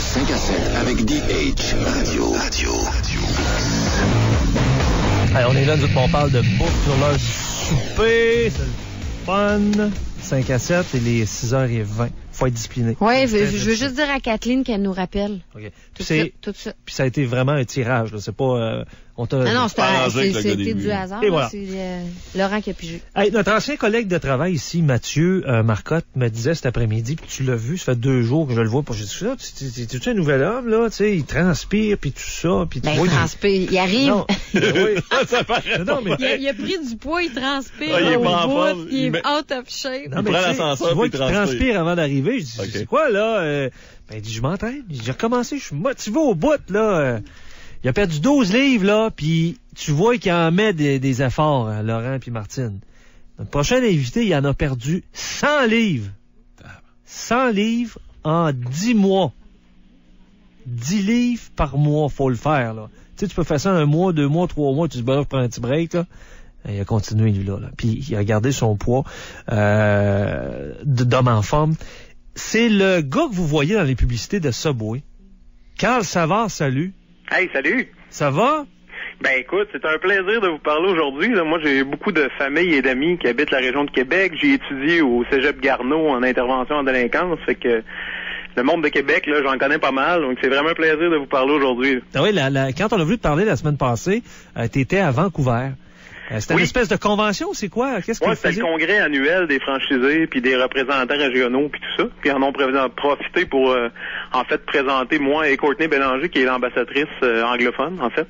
5 à 7 avec DH Radio. Allez, on est là, nous autres, on parle de bouffe sur l'heure du souper. C'est le fun. 5 à 7 et les 6h20. Faut être discipliné. Oui, je veux juste dire à Kathleen qu'elle nous rappelle. OK. Tout ça. Puis ça a été vraiment un tirage, là. C'est pas... Non, c'était du hasard. Et voilà. C'est Laurent qui a pigé. Hey, notre ancien collègue de travail ici, Mathieu Marcotte, me disait cet après-midi, puis tu l'as vu, ça fait 2 jours que je le vois, puis j'ai dit ça, tu un nouvel homme, là, tu sais, il transpire, puis tout ça, puis tu vois... Il transpire, il arrive. Non, oui. Ça paraît. Non, mais... il a pris du poids, il transpire, il est pas en forme. il est out of shape. Non, mais prend l'ascenseur, tu vois puis qu'il transpire avant d'arriver, je dis, Okay. c'est quoi, là? Ben, il dit, je m'entraîne, j'ai recommencé, je suis motivé au bout, là. Il a perdu 12 livres, là, puis tu vois qu'il en met des efforts, hein, Laurent puis Martine. Notre prochain invité, il en a perdu 100 livres. 100 livres en 10 mois. 10 livres par mois, faut le faire, là. Tu sais, tu peux faire ça 1 mois, 2 mois, 3 mois, tu te dis, ben là, je prends un petit break, là. Et il a continué, lui, là. Puis il a gardé son poids d'homme en forme. C'est le gars que vous voyez dans les publicités de Subway. Carl Savard, salut. Hey, salut! Ça va? Ben écoute, c'est un plaisir de vous parler aujourd'hui. Là. Moi, j'ai beaucoup de familles et d'amis qui habitent la région de Québec. J'ai étudié au Cégep Garneau en intervention en délinquance. Fait que le monde de Québec, là, j'en connais pas mal. Donc, c'est vraiment un plaisir de vous parler aujourd'hui. Ah oui, quand on a voulu te parler la semaine passée, t'étais à Vancouver. C'était une espèce de convention, c'est quoi? Qu'est-ce que c'était le congrès annuel des franchisés puis des représentants régionaux puis tout ça. Puis en ont profité pour en fait présenter moi et Courtney Bélanger qui est l'ambassadrice anglophone en fait.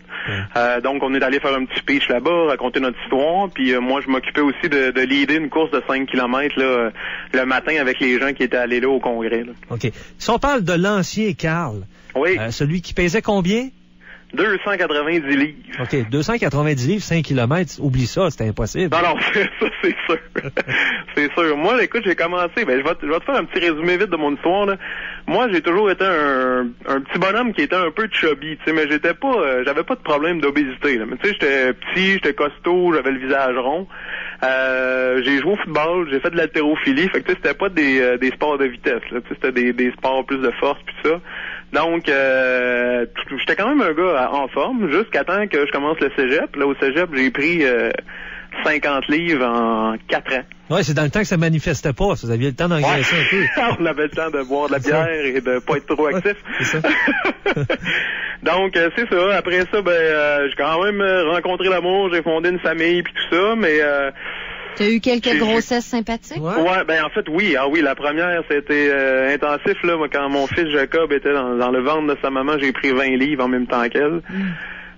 Donc on est allé faire un petit speech là-bas, raconter notre histoire. Puis moi je m'occupais aussi de leader une course de 5 km là, le matin avec les gens qui étaient allés là au congrès. Là. OK. Si on parle de l'ancien Carl, oui. Celui qui pesait combien? 290 livres. OK, 290 livres, 5 km, oublie ça, c'était impossible. Non, ça, c'est sûr. C'est sûr. Moi, écoute, j'ai commencé, je vais te faire un petit résumé vite de mon histoire, là. Moi, j'ai toujours été un petit bonhomme qui était un peu chubby, tu sais, mais j'avais pas de problème d'obésité, là. Mais tu sais, j'étais petit, j'étais costaud, j'avais le visage rond. J'ai joué au football, j'ai fait de l'haltérophilie, fait que tu sais, c'était pas des sports de vitesse, là. Tu sais, c'était des sports plus de force puis ça. Donc, j'étais quand même un gars en forme jusqu'à temps que je commence le cégep. Là, au cégep, j'ai pris 50 livres en 4 ans. Ouais, c'est dans le temps que ça manifestait pas. Vous aviez le temps d'engraisser un peu. On avait le temps de boire de la bière et de pas être trop actif. C'est ça. Donc, c'est ça. Après ça, j'ai quand même rencontré l'amour. J'ai fondé une famille puis tout ça, mais... T'as eu quelques grossesses sympathiques? Ouais, en fait, oui. Ah oui, la première, c'était intensif, là. Moi, quand mon fils Jacob était dans le ventre de sa maman, j'ai pris 20 livres en même temps qu'elle.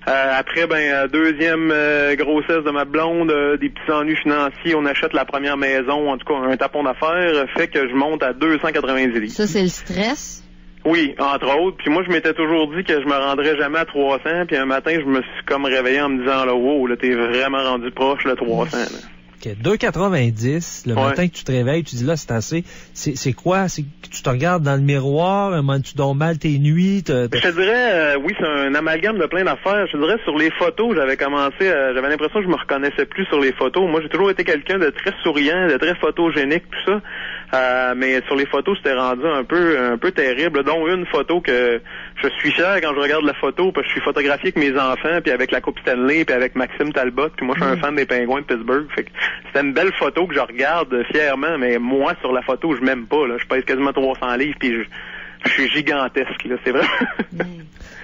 Après, deuxième grossesse de ma blonde, des petits ennuis financiers, on achète la première maison, en tout cas, un tapon d'affaires, fait que je monte à 290 livres. Ça, c'est le stress? Oui, entre autres. Puis moi, je m'étais toujours dit que je me rendrais jamais à 300, puis un matin, je me suis comme réveillé en me disant, là, wow, là, t'es vraiment rendu proche, le 300, là. OK, 2,90, le matin que tu te réveilles, tu dis là, c'est assez. C'est quoi? C'est que tu te regardes dans le miroir, tu dors mal tes nuits? Je te dirais, oui, c'est un amalgame de plein d'affaires. Je te dirais, sur les photos, j'avais l'impression que je me reconnaissais plus sur les photos. Moi, j'ai toujours été quelqu'un de très souriant, de très photogénique, tout ça. Mais sur les photos, c'était rendu un peu terrible. Dont une photo que je suis fier quand je regarde la photo, parce que je suis photographié avec mes enfants, puis avec la Coupe Stanley, puis avec Maxime Talbot, puis moi, je suis un fan des Pingouins de Pittsburgh. Fait que c'était une belle photo que je regarde fièrement, mais moi, sur la photo, je m'aime pas, là. Je pèse quasiment 300 livres, puis je suis gigantesque, là.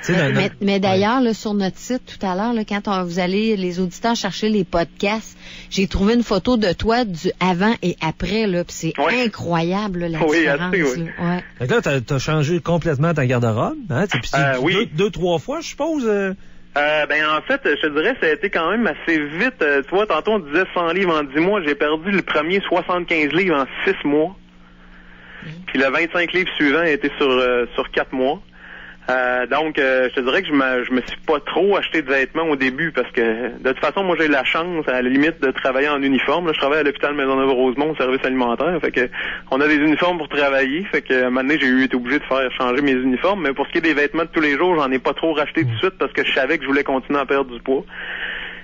C'est vrai. Mais d'ailleurs, là, sur notre site, tout à l'heure, là, quand vous allez, les auditeurs, chercher les podcasts, j'ai trouvé une photo de toi du avant et après, là, pis c'est incroyable, là, la différence. Oui. Là. Fait que là, t'as changé complètement ta garde-robe, hein? Oui. Deux, 3 fois, je suppose. En fait, je te dirais, ça a été quand même assez vite. Tu vois, tantôt, on disait 100 livres en 10 mois. J'ai perdu le premier 75 livres en 6 mois. Puis le 25 livres suivant a été sur 4 mois. Donc, je te dirais que je me suis pas trop acheté de vêtements au début parce que, de toute façon, moi, j'ai eu la chance, à la limite, de travailler en uniforme. Là, je travaille à l'hôpital Maisonneuve-Rosemont, au service alimentaire. Fait que, on a des uniformes pour travailler. Fait que, maintenant, j'ai été obligé de faire changer mes uniformes. Mais pour ce qui est des vêtements de tous les jours, j'en ai pas trop racheté tout de suite parce que je savais que je voulais continuer à perdre du poids.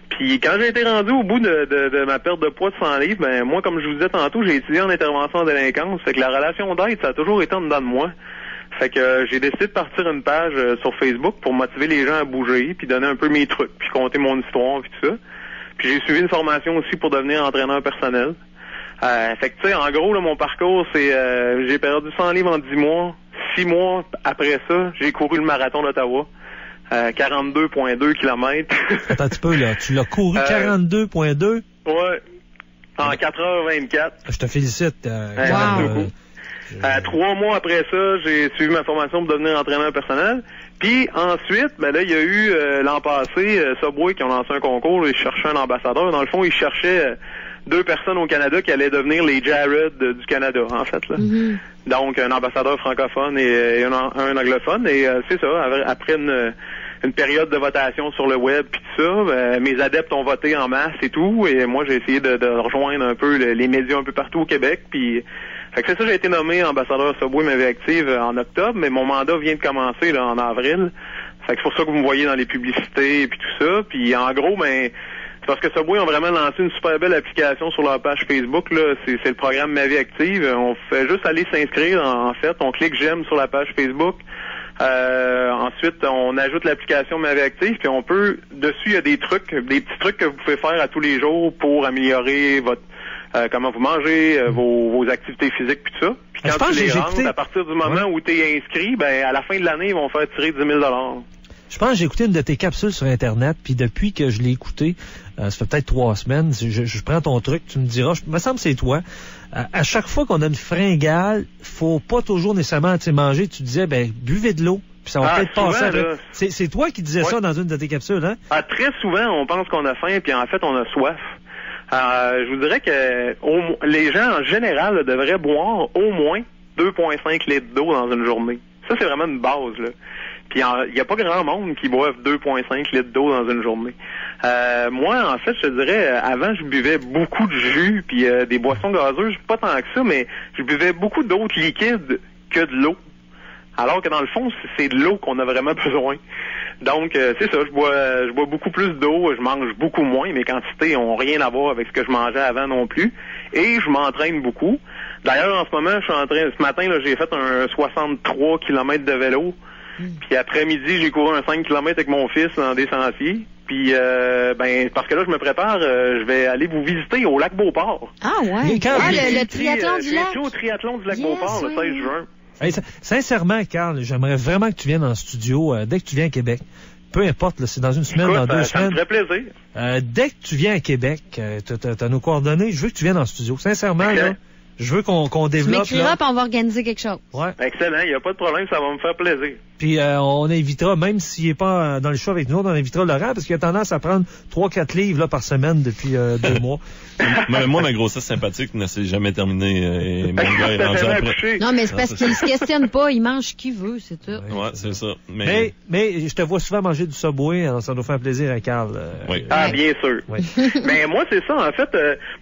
Puis quand j'ai été rendu au bout de ma perte de poids de 100 livres, moi, comme je vous disais tantôt, j'ai étudié en intervention en délinquance. Fait que la relation d'aide, ça a toujours été en dedans de moi. Fait que j'ai décidé de partir une page sur Facebook pour motiver les gens à bouger, puis donner un peu mes trucs, puis compter mon histoire, puis tout ça. Puis j'ai suivi une formation aussi pour devenir entraîneur personnel. Fait que tu sais, en gros, là, mon parcours, c'est j'ai perdu 100 livres en 10 mois. 6 mois après ça, j'ai couru le marathon d'Ottawa. 42,2 km. Attends un petit peu, là. Tu l'as couru 42,2? Ouais. En 4h24. Je te félicite. Wow. 3 mois après ça, j'ai suivi ma formation pour devenir entraîneur personnel. Puis ensuite, ben là, il y a eu l'an passé, Subway qui ont lancé un concours, ils cherchaient un ambassadeur. Dans le fond, ils cherchaient 2 personnes au Canada qui allaient devenir les Jared du Canada, en fait, là. Mm-hmm. Donc, un ambassadeur francophone et un anglophone. Et c'est ça, après une période de votation sur le web puis tout ça, mes adeptes ont voté en masse et tout. Et moi, j'ai essayé de rejoindre un peu les médias un peu partout au Québec. Puis, fait que c'est ça, j'ai été nommé ambassadeur Subway Ma Vie Active en octobre, mais mon mandat vient de commencer là en avril. Fait que c'est pour ça que vous me voyez dans les publicités et puis tout ça. Puis, en gros, ben... C'est parce que Subway ont vraiment lancé une super belle application sur leur page Facebook, là. C'est le programme Ma Vie Active. On fait juste aller s'inscrire, en fait. On clique j'aime sur la page Facebook. Ensuite, on ajoute l'application Ma Vie Active, puis on peut, dessus, il y a des petits trucs que vous pouvez faire à tous les jours pour améliorer votre, comment vous mangez, vos activités physiques, puis tout ça. Puis quand tu les rentres, à partir du moment où tu es inscrit, ben, à la fin de l'année, ils vont faire tirer 10 000 $. Je pense que j'ai écouté une de tes capsules sur Internet, puis depuis que je l'ai écouté, ça fait peut-être 3 semaines, je prends ton truc, tu me diras, me semble que c'est toi. À chaque fois qu'on a une fringale, faut pas toujours nécessairement manger. Tu disais, ben buvez de l'eau, puis ça va peut-être passer après. C'est toi qui disais ça dans une de tes capsules, hein? Très souvent, on pense qu'on a faim, puis en fait, on a soif. Je vous dirais que les gens, en général, là, devraient boire au moins 2,5 litres d'eau dans une journée. Ça, c'est vraiment une base, là. Puis il n'y a pas grand monde qui boive 2,5 litres d'eau dans une journée. Moi, en fait, je te dirais, avant, je buvais beaucoup de jus, puis des boissons gazeuses, pas tant que ça, mais je buvais beaucoup d'autres liquides que de l'eau. Alors que dans le fond, c'est de l'eau qu'on a vraiment besoin. Donc, c'est ça, je bois beaucoup plus d'eau, je mange beaucoup moins, mes quantités n'ont rien à voir avec ce que je mangeais avant non plus. Et je m'entraîne beaucoup. D'ailleurs, en ce moment, ce matin, là, j'ai fait un 63 km de vélo. Puis après-midi, j'ai couru un 5 km avec mon fils dans des sentiers. Puis, parce que là, je me prépare, je vais aller vous visiter au lac Beauport. Ah ouais? Le triathlon du lac. Je suis au triathlon du lac Beauport le 16 juin. Hey, sincèrement, Carl, j'aimerais vraiment que tu viennes en studio dès que tu viens à Québec. Peu importe, là, c'est dans une semaine, dans 2 semaines. Ça me ferait plaisir. Dès que tu viens à Québec, t'as nos coordonnées, je veux que tu viennes en studio. Sincèrement, là. Je veux qu'on développe. Tu m'écriras, puis on va organiser quelque chose. Ouais. Excellent, il n'y a pas de problème, ça va me faire plaisir. Puis on invitera, même s'il n'est pas dans le show avec nous, on invitera Laurent, parce qu'il a tendance à prendre 3-4 livres là, par semaine depuis 2 mois. Moi, ma grossesse sympathique ne s'est jamais terminée. Et mon gars est rendu après. Non, mais c'est parce qu'il se questionne pas, il mange ce qu'il veut, c'est tout. Ouais, c'est ça. Mais je te vois souvent manger du Subway, alors ça doit faire plaisir à Carl. Oui. Bien sûr. Oui. Mais moi, c'est ça, en fait,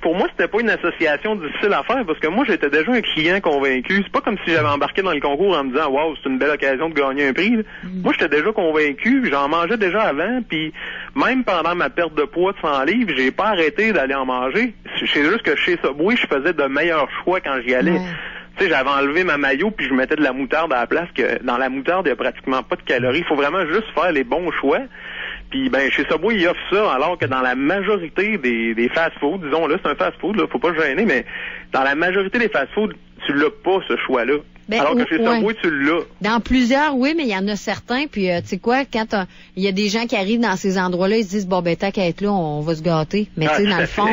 pour moi, c'était pas une association difficile à faire, parce que moi, j'étais déjà un client convaincu. C'est pas comme si j'avais embarqué dans le concours en me disant, waouh, c'est une belle occasion de gagner un prix. Moi, j'étais déjà convaincu, j'en mangeais déjà avant, puis même pendant ma perte de poids de 100 livres, j'ai pas arrêté d'aller en manger. C'est juste que chez Subway, je faisais de meilleurs choix quand j'y allais. Tu sais, j'avais enlevé ma maillot puis je mettais de la moutarde à la place, que dans la moutarde, il y a pratiquement pas de calories. Il faut vraiment juste faire les bons choix. Puis chez Subway, ils offrent ça, alors que dans la majorité des fast-food, disons là, c'est un fast-food, là, faut pas se gêner, mais dans la majorité des fast-food, tu l'as pas, ce choix-là. Alors que chez Subway, tu l'as. Dans plusieurs, oui, mais il y en a certains, puis tu sais quoi, quand il y a des gens qui arrivent dans ces endroits-là, ils se disent, bon, tant qu'à être là, on va se gâter. Mais tu sais, dans le fond,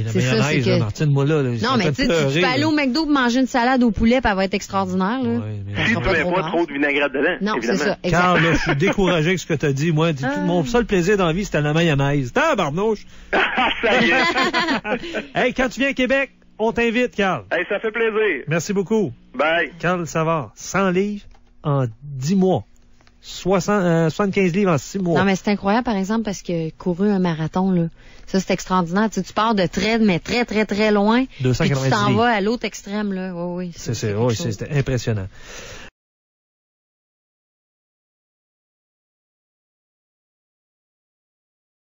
c'est ça, c'est que... Martine, moi, là, non, mais tu sais, tu peux aller au McDo pour manger une salade au poulet, puis elle va être extraordinaire, là. Si tu mets pas trop de vinaigrette dedans, non, c'est ça, Carl, là, je suis découragé avec ce que tu as dit. Moi, mon seul plaisir dans la vie, c'était la mayonnaise. Tabarnouche! Ça y est! Hey, quand tu viens à Québec, on t'invite, Carl. Hey, ça fait plaisir. Merci beaucoup. Bye. Carl Savard, 100 livres en 10 mois. 75 livres en 6 mois. Non, mais c'est incroyable, par exemple, parce que couru un marathon, là, ça, c'est extraordinaire. Tu pars de mais très, très, très loin. 290 puis tu t'en vas à l'autre extrême, là. Oui, c'était impressionnant.